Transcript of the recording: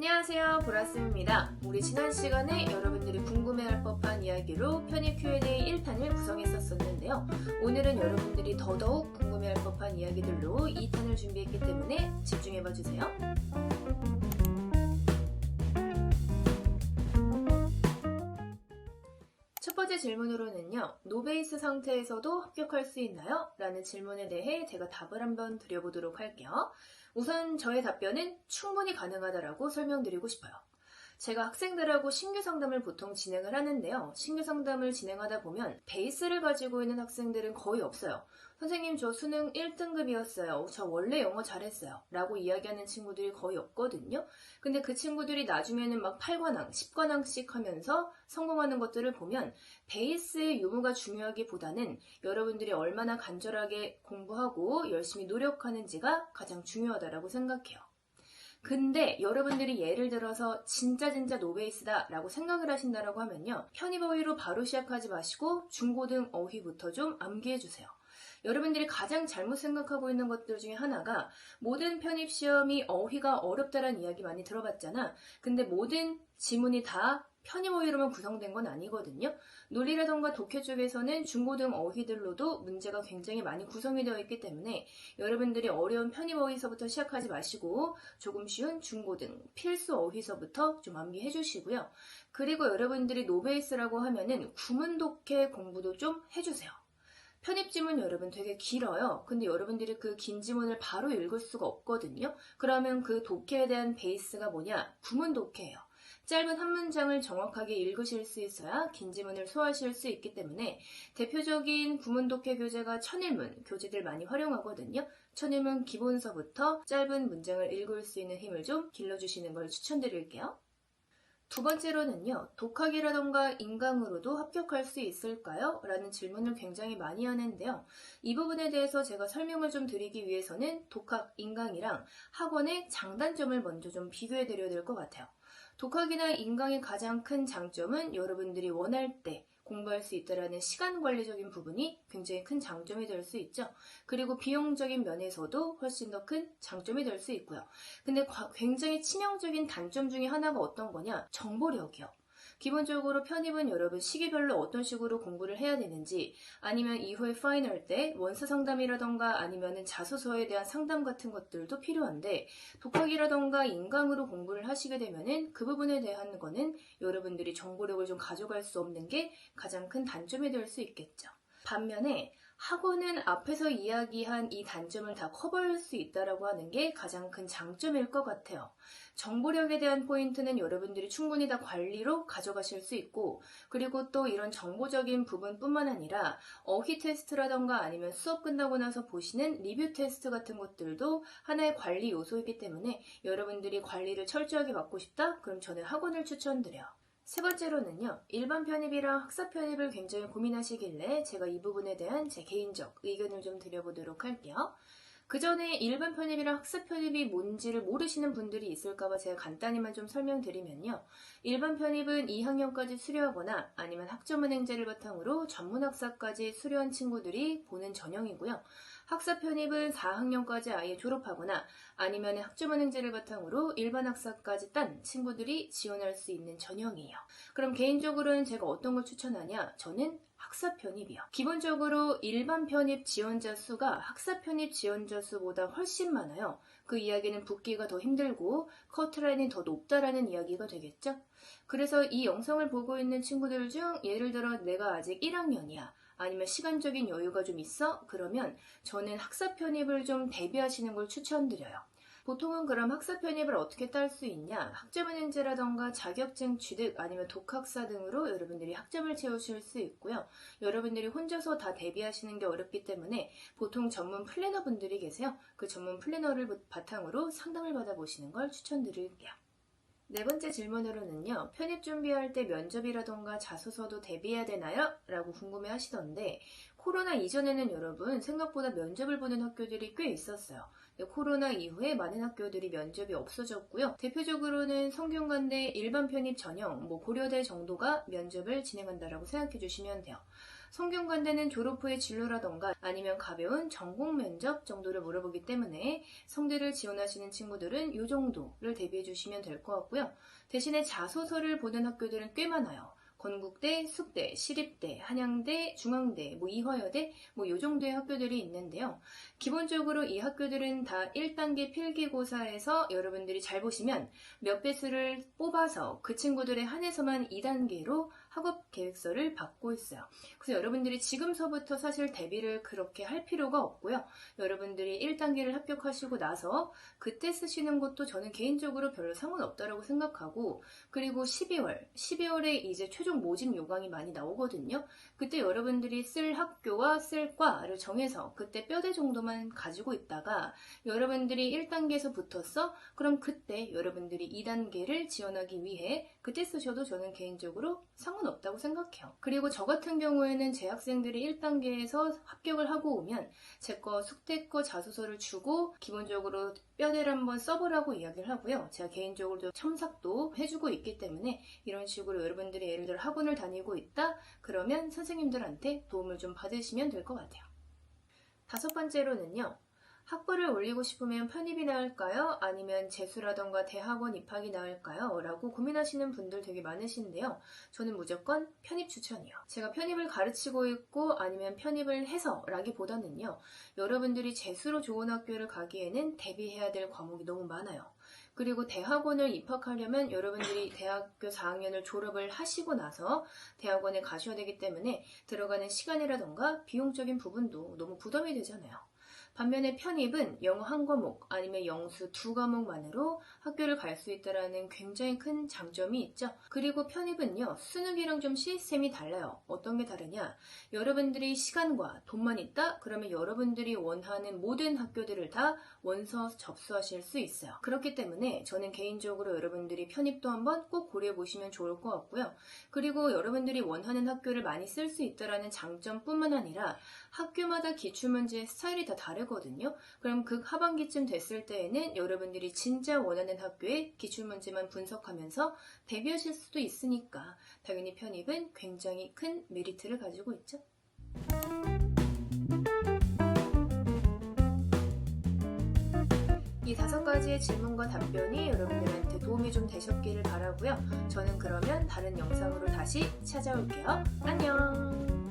안녕하세요, 보라쌤입니다. 우리 지난 시간에 여러분들이 궁금해할 법한 이야기로 편입 Q&A 1탄을 구성했었는데요. 오늘은 여러분들이 더더욱 궁금해할 법한 이야기들로 2탄을 준비했기 때문에 집중해봐주세요. 첫 번째 질문으로는요, 노베이스 상태에서도 합격할 수 있나요? 라는 질문에 대해 제가 답을 한번 드려보도록 할게요. 우선 저의 답변은 충분히 가능하다라고 설명드리고 싶어요. 제가 학생들하고 신규 상담을 보통 진행을 하는데요. 신규 상담을 진행하다 보면 베이스를 가지고 있는 학생들은 거의 없어요. 선생님, 저 수능 1등급이었어요. 저 원래 영어 잘했어요. 라고 이야기하는 친구들이 거의 없거든요. 근데 그 친구들이 나중에는 막 8관왕, 10관왕씩 하면서 성공하는 것들을 보면 베이스의 유무가 중요하기보다는 여러분들이 얼마나 간절하게 공부하고 열심히 노력하는지가 가장 중요하다고 생각해요. 근데 여러분들이 예를 들어서 진짜 노베이스다 라고 생각을 하신다라고 하면요. 편입 어휘로 바로 시작하지 마시고 중고등 어휘부터 좀 암기해주세요. 여러분들이 가장 잘못 생각하고 있는 것들 중에 하나가 모든 편입 시험이 어휘가 어렵다라는 이야기 많이 들어봤잖아. 근데 모든 지문이 다 편입 어휘로만 구성된 건 아니거든요. 논리라던가 독해 쪽에서는 중고등 어휘들로도 문제가 굉장히 많이 구성이 되어 있기 때문에 여러분들이 어려운 편입 어휘서부터 시작하지 마시고 조금 쉬운 중고등 필수 어휘서부터 좀 암기해 주시고요. 그리고 여러분들이 노베이스라고 하면은 구문 독해 공부도 좀 해주세요. 편입 지문 여러분 되게 길어요. 근데 여러분들이 그 긴 지문을 바로 읽을 수가 없거든요. 그러면 그 독해에 대한 베이스가 뭐냐? 구문 독해예요. 짧은 한 문장을 정확하게 읽으실 수 있어야 긴 지문을 소화하실 수 있기 때문에 대표적인 구문 독해 교재가 천일문 교재들 많이 활용하거든요. 천일문 기본서부터 짧은 문장을 읽을 수 있는 힘을 좀 길러주시는 걸 추천드릴게요. 두 번째로는요, 독학이라던가 인강으로도 합격할 수 있을까요? 라는 질문을 굉장히 많이 하는데요. 이 부분에 대해서 제가 설명을 좀 드리기 위해서는 독학, 인강이랑 학원의 장단점을 먼저 좀 비교해 드려야 될 것 같아요. 독학이나 인강의 가장 큰 장점은 여러분들이 원할 때 공부할 수 있다라는 시간 관리적인 부분이 굉장히 큰 장점이 될 수 있죠. 그리고 비용적인 면에서도 훨씬 더 큰 장점이 될 수 있고요. 근데 굉장히 치명적인 단점 중에 하나가 어떤 거냐? 정보력이요. 기본적으로 편입은 여러분 시기별로 어떤 식으로 공부를 해야 되는지 아니면 이후에 파이널 때 원서 상담이라던가 아니면 자소서에 대한 상담 같은 것들도 필요한데 독학이라던가 인강으로 공부를 하시게 되면은 그 부분에 대한 거는 여러분들이 정보력을 좀 가져갈 수 없는 게 가장 큰 단점이 될 수 있겠죠. 반면에 학원은 앞에서 이야기한 이 단점을 다 커버할 수 있다라고 하는 게 가장 큰 장점일 것 같아요. 정보력에 대한 포인트는 여러분들이 충분히 다 관리로 가져가실 수 있고 그리고 또 이런 정보적인 부분뿐만 아니라 어휘 테스트라던가 아니면 수업 끝나고 나서 보시는 리뷰 테스트 같은 것들도 하나의 관리 요소이기 때문에 여러분들이 관리를 철저하게 받고 싶다? 그럼 저는 학원을 추천드려요. 세 번째로는요, 일반 편입이랑 학사 편입을 굉장히 고민하시길래 제가 이 부분에 대한 제 개인적 의견을 좀 드려보도록 할게요. 그 전에 일반 편입이랑 학사 편입이 뭔지를 모르시는 분들이 있을까봐 제가 간단히만 좀 설명드리면요. 일반 편입은 2학년까지 수료하거나 아니면 학점은행제를 바탕으로 전문학사까지 수료한 친구들이 보는 전형이고요. 학사 편입은 4학년까지 아예 졸업하거나 아니면 학점은행제를 바탕으로 일반 학사까지 딴 친구들이 지원할 수 있는 전형이에요. 그럼 개인적으로는 제가 어떤 걸 추천하냐? 저는 학사 편입이요. 기본적으로 일반 편입 지원자 수가 학사 편입 지원자 수보다 훨씬 많아요. 그 이야기는 붙기가 더 힘들고 커트라인이 더 높다라는 이야기가 되겠죠? 그래서 이 영상을 보고 있는 친구들 중 예를 들어 내가 아직 1학년이야. 아니면 시간적인 여유가 좀 있어? 그러면 저는 학사 편입을 좀 대비하시는 걸 추천드려요. 보통은 그럼 학사 편입을 어떻게 딸 수 있냐? 학점은행제라던가 자격증 취득 아니면 독학사 등으로 여러분들이 학점을 채우실 수 있고요. 여러분들이 혼자서 다 대비하시는 게 어렵기 때문에 보통 전문 플래너 분들이 계세요. 그 전문 플래너를 바탕으로 상담을 받아보시는 걸 추천드릴게요. 네 번째 질문으로는요. 편입 준비할 때 면접이라던가 자소서도 대비해야 되나요? 라고 궁금해 하시던데 코로나 이전에는 여러분 생각보다 면접을 보는 학교들이 꽤 있었어요. 코로나 이후에 많은 학교들이 면접이 없어졌고요. 대표적으로는 성균관대 일반 편입 전형, 고려대 정도가 면접을 진행한다라고 생각해 주시면 돼요. 성균관대는 졸업 후의 진로라던가 아니면 가벼운 전공 면접 정도를 물어보기 때문에 성대를 지원하시는 친구들은 이 정도를 대비해 주시면 될 것 같고요. 대신에 자소서를 보는 학교들은 꽤 많아요. 건국대, 숙대, 시립대, 한양대, 중앙대, 이화여대 이 정도의 학교들이 있는데요. 기본적으로 이 학교들은 다 1단계 필기고사에서 여러분들이 잘 보시면 몇 배수를 뽑아서 그 친구들에 한해서만 2단계로 학업 계획서를 받고 있어요. 그래서 여러분들이 지금서부터 사실 대비를 그렇게 할 필요가 없고요. 여러분들이 1단계를 합격하시고 나서 그때 쓰시는 것도 저는 개인적으로 별로 상관없다라고 생각하고, 그리고 12월에 이제 최종 모집 요강이 많이 나오거든요. 그때 여러분들이 쓸 학교와 쓸 과를 정해서 그때 뼈대 정도만 가지고 있다가 여러분들이 1단계에서 붙었어? 그럼 그때 여러분들이 2단계를 지원하기 위해 그때 쓰셔도 저는 개인적으로 상관없다고 생각해요. 그리고 저 같은 경우에는 제 학생들이 1단계에서 합격을 하고 오면 제 거 숙대 거 자소서를 주고 기본적으로 뼈대를 한번 써보라고 이야기를 하고요. 제가 개인적으로도 첨삭도 해주고 있기 때문에 이런 식으로 여러분들이 예를 들어 학원을 다니고 있다? 그러면 선생님들한테 도움을 좀 받으시면 될 것 같아요. 5번째로는요. 학부를 올리고 싶으면 편입이 나을까요? 아니면 재수라던가 대학원 입학이 나을까요? 라고 고민하시는 분들 되게 많으신데요. 저는 무조건 편입 추천이요. 제가 편입을 가르치고 있고 아니면 편입을 해서 라기보다는요. 여러분들이 재수로 좋은 학교를 가기에는 대비해야 될 과목이 너무 많아요. 그리고 대학원을 입학하려면 여러분들이 대학교 4학년을 졸업을 하시고 나서 대학원에 가셔야 되기 때문에 들어가는 시간이라던가 비용적인 부분도 너무 부담이 되잖아요. 반면에 편입은 영어 한 과목 아니면 영수 2과목만으로 학교를 갈 수 있다는 굉장히 큰 장점이 있죠. 그리고 편입은요. 수능이랑 좀 시스템이 달라요. 어떤 게 다르냐? 여러분들이 시간과 돈만 있다? 그러면 여러분들이 원하는 모든 학교들을 다 원서 접수하실 수 있어요. 그렇기 때문에 저는 개인적으로 여러분들이 편입도 한번 꼭 고려해 보시면 좋을 것 같고요. 그리고 여러분들이 원하는 학교를 많이 쓸 수 있다는 장점뿐만 아니라 학교마다 기출문제의 스타일이 다 다르거든요. 그럼 그 하반기쯤 됐을 때에는 여러분들이 진짜 원하는 학교의 기출문제만 분석하면서 대비하실 수도 있으니까 당연히 편입은 굉장히 큰 메리트를 가지고 있죠. 이 5가지의 질문과 답변이 여러분들한테 도움이 좀 되셨기를 바라고요. 저는 그러면 다른 영상으로 다시 찾아올게요. 안녕!